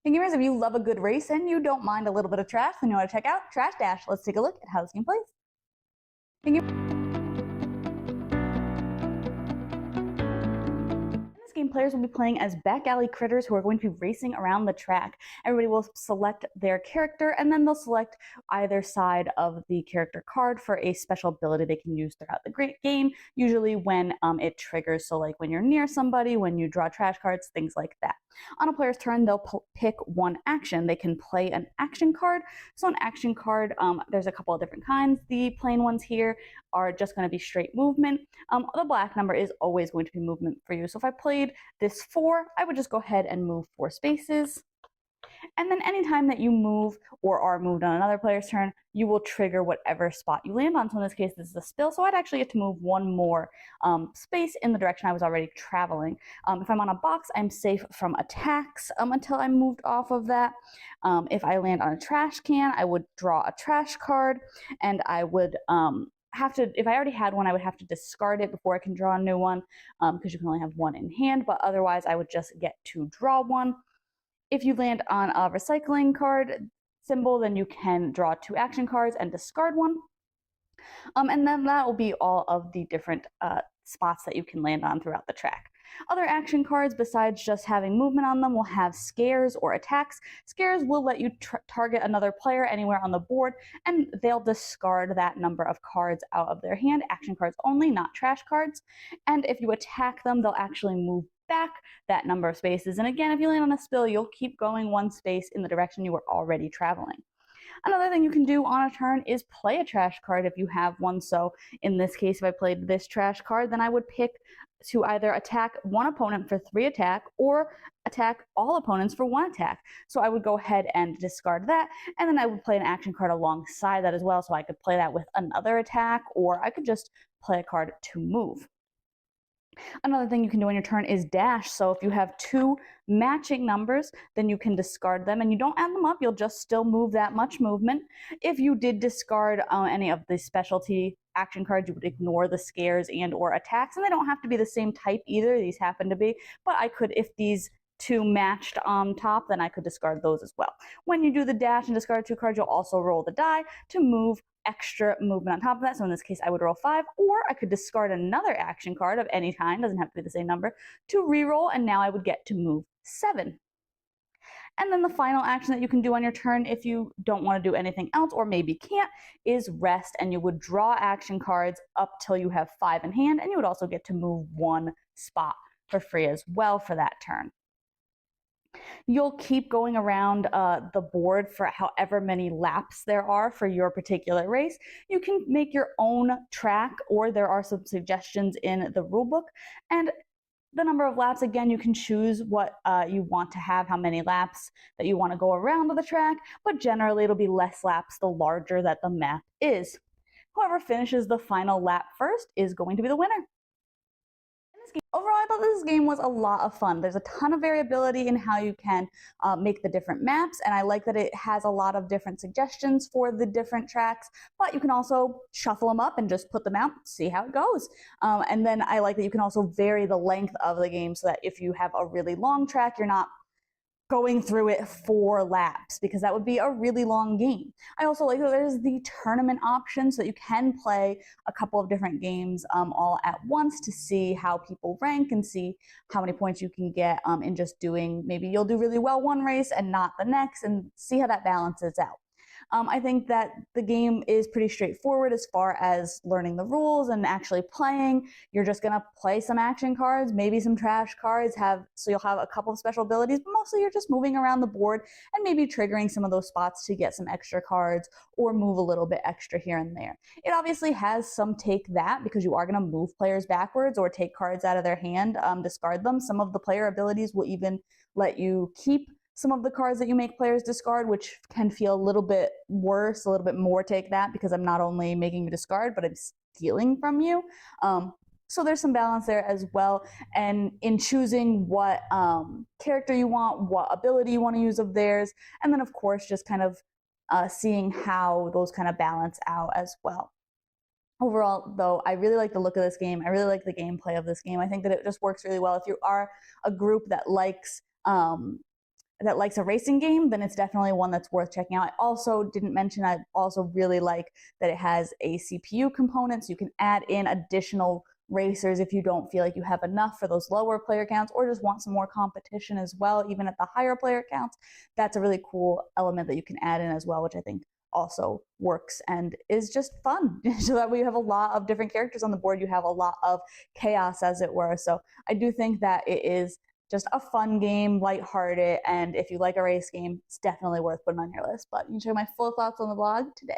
Hey gamers, if you love a good race and you don't mind a little bit of trash, then you want to check out Trash Dash. Let's take a look at how this game plays. In this game, players will be playing as back alley critters who are going to be racing around the track. Everybody will select their character, and then they'll select either side of the character card for a special ability they can use throughout the game, usually when it triggers. So like when you're near somebody, when you draw trash cards, things like that. On a player's turn, they'll pick one action. They can play an action card. So an action card, there's a couple of different kinds. The plain ones here are just going to be straight movement. The black number is always going to be movement for you. So if I played this 4, I would just go ahead and move 4 spaces. And then anytime that you move or are moved on another player's turn, you will trigger whatever spot you land on. So in this case, this is a spill. So I'd actually get to move one more space in the direction I was already traveling. If I'm on a box, I'm safe from attacks until I'm moved off of that. If I land on a trash can, I would draw a trash card, and I would if I already had one, I would have to discard it before I can draw a new one, because you can only have one in hand, but otherwise I would just get to draw one. If you land on a recycling card symbol, then you can draw 2 action cards and discard one. And then that will be all of the different spots that you can land on throughout the track. Other action cards, besides just having movement on them, will have scares or attacks. Scares will let you target another player anywhere on the board, and they'll discard that number of cards out of their hand. Action cards only, not trash cards. And if you attack them, they'll actually move back that number of spaces. And again, if you land on a spill, you'll keep going 1 space in the direction you were already traveling. Another thing you can do on a turn is play a trash card if you have one. So in this case, if I played this trash card, then I would pick to either attack one opponent for 3 attack or attack all opponents for 1 attack. So I would go ahead and discard that, and then I would play an action card alongside that as well. So I could play that with another attack, or I could just play a card to move. Another thing you can do on your turn is dash. So if you have 2 matching numbers, then you can discard them, and you don't add them up. You'll just still move that much movement. If you did discard any of the specialty action cards, you would ignore the scares and or attacks, and they don't have to be the same type either. These happen to be, but I could, if these 2 matched on top, then I could discard those as well. When you do the dash and discard 2 cards, you'll also roll the die to move extra movement on top of that. So in this case, I would roll 5, or I could discard another action card of any kind, doesn't have to be the same number, to reroll, and now I would get to move 7. And then the final action that you can do on your turn, if you don't want to do anything else or maybe can't, is rest, and you would draw action cards up till you have 5 in hand, and you would also get to move 1 spot for free as well for that turn. You'll keep going around the board for however many laps there are for your particular race. You can make your own track, or there are some suggestions in the rulebook. And the number of laps, again, you can choose what you want to have, how many laps that you want to go around the track, but generally it'll be less laps the larger that the map is. Whoever finishes the final lap first is going to be the winner. Overall, I thought this game was a lot of fun. There's a ton of variability in how you can make the different maps, and I like that it has a lot of different suggestions for the different tracks, but you can also shuffle them up and just put them out, see how it goes. And then I like that you can also vary the length of the game so that if you have a really long track, you're not going through it 4 laps, because that would be a really long game. I also like that there's the tournament option, so that you can play a couple of different games all at once to see how people rank and see how many points you can get in just doing, maybe you'll do really well one race and not the next, and see how that balances out. I think that the game is pretty straightforward as far as learning the rules and actually playing. You're just going to play some action cards, maybe some trash cards, so you'll have a couple of special abilities, but mostly you're just moving around the board and maybe triggering some of those spots to get some extra cards or move a little bit extra here and there. It obviously has some take that, because you are going to move players backwards or take cards out of their hand, discard them. Some of the player abilities will even let you keep some of the cards that you make players discard, which can feel a little bit worse, a little bit more take that, because I'm not only making you discard, but I'm stealing from you. So there's some balance there as well. And in choosing what character you want, what ability you want to use of theirs, and then of course just kind of seeing how those kind of balance out as well. Overall, though, I really like the look of this game. I really like the gameplay of this game. I think that it just works really well. If you are a group that likes that likes a racing game, then it's definitely one that's worth checking out. I also didn't mention, I also really like that it has a CPU component, so you can add in additional racers if you don't feel like you have enough for those lower player counts, or just want some more competition as well, even at the higher player counts. That's a really cool element that you can add in as well, which I think also works and is just fun. So that way you have a lot of different characters on the board, you have a lot of chaos, as it were. So I do think that it is just a fun game, lighthearted, and if you like a race game, it's definitely worth putting on your list. But you can check my full thoughts on the blog today.